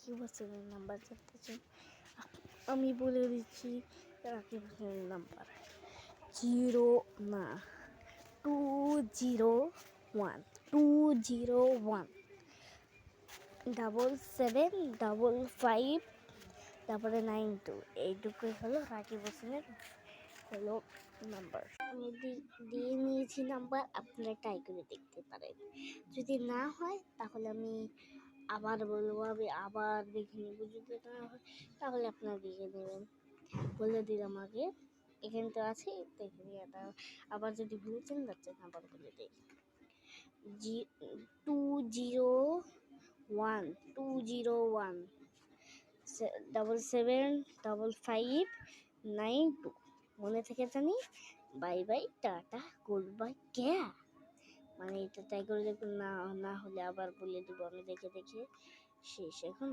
রাকিব হোসেনের নাম্বার জানতে চান? আমি বলে দিচ্ছি রাকিব হোসেনের নাম্বার 201 7755592। এইটুকুই হলো রাকিব হোসেনের হলো নাম্বার। আমি দিয়ে নিয়েছি নাম্বার, আপনারা ট্রাই করে দেখতে পারেন। যদি না হয় তাহলে আমি আবার বলবো, আমি আবার দেখে নেব। যদি না হয় তাহলে আপনারা দেখে নেবেন। বলে দিলাম আগে, এখানে তো আছে, দেখে নিয়ে আবার যদি ভুলছেন যাচ্ছেন আবার বলে দিই। 201 7755592। মনে থেকে জানি। Bye bye, tata, good bye. মানে এটা ট্রাই করে দেখুন, না হলে আবার বলে দেবো আমি দেখে শেষ। এখন